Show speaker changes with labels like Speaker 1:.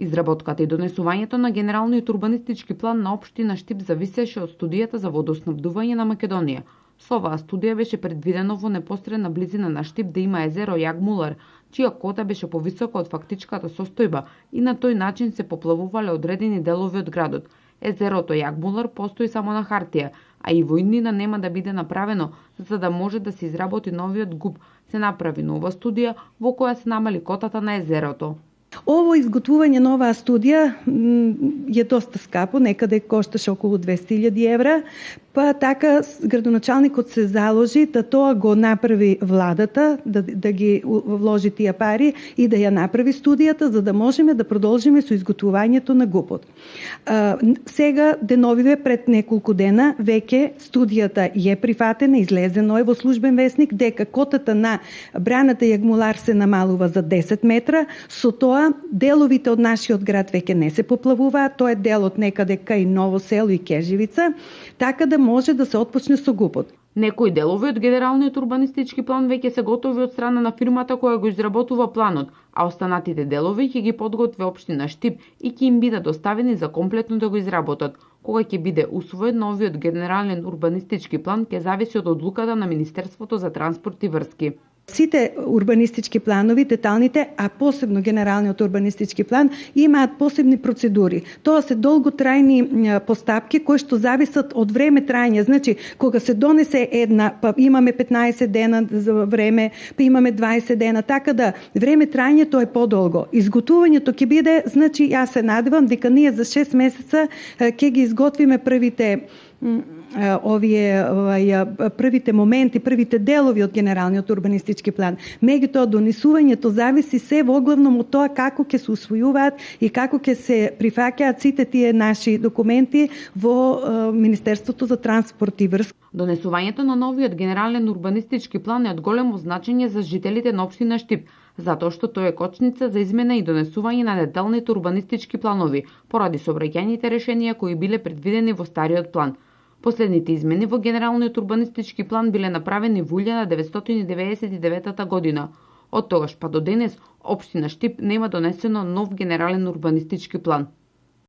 Speaker 1: Изработката и донесувањето на генералниот урбанистички план на општина Штип зависеше од студијата за водоснабдување на Македонија. Со оваа студија беше предвидено во непосредна близина на Штип да има езеро Јагмулар, чија кота беше повисока од фактичката состојба и на тој начин се поплавувале одредени делови од градот. Езерото Јагмулар постои само на хартија, а и во иднина нема да биде направено за да може да се изработи новиот ГУП. Се направи нова студија во која се намали котата на езерото.
Speaker 2: Ово изготвување на оваа студија е доста скапо, некаде кошташе околу 200.000 евра, па така градоначалникот се заложи да тоа го направи владата, да ги вложи тие пари и да ја направи студијата, за да можеме да продолжиме со изготвувањето на ГУПот. Сега, деновиве пред неколку дена, веќе студијата е прифатена, излезено е во службен весник, дека котата на браната Јагмулар се намалува за 10 метра, со тоа деловите од нашиот град веќе не се поплавуваат, тоа е делот некаде кај Ново село и Кежевица, така да може да се отпочне со ГУПот.
Speaker 1: Некои делови од генералниот урбанистички план веќе се готови од страна на фирмата која го изработува планот, а останатите делови ќе ги подготви општина Штип и ќе им бидат доставени за комплетно да го изработат. Кога ќе биде усвоен новиот генерален урбанистички план ќе зависи од одлуката на Министерството за транспорт и врски.
Speaker 2: Сите урбанистички планови, деталните, а посебно генералниот урбанистички план, имаат посебни процедури. Тоа се долготрајни постапки кои што зависат од време трајање. Значи, кога се донесе една, па имаме 15 дена за време, па имаме 20 дена, така да време трајањето е подолго. Изготвувањето ќе биде, значи, јас се надевам дека ние за 6 месеца ќе ги изготвиме првите првите моменти, првите делови од генералниот урбанистички план. Меѓутоа, донесувањето зависи се во главном од тоа како ќе се усвојуваат и како ќе се прифаќаат сите тие наши документи во Министерството за транспорт и врски.
Speaker 1: Донесувањето на новиот генерален урбанистички план е од големо значење за жителите на општина Штип, затоа што тој е кочница за измена и донесување на деталните урбанистички планови, поради сообраќајните решенија кои биле предвидени во стариот план. Последните измени во генералниот урбанистички план биле направени во 1999 година. Од тогаш па до денес, општина Штип нема донесено нов генерален урбанистички план.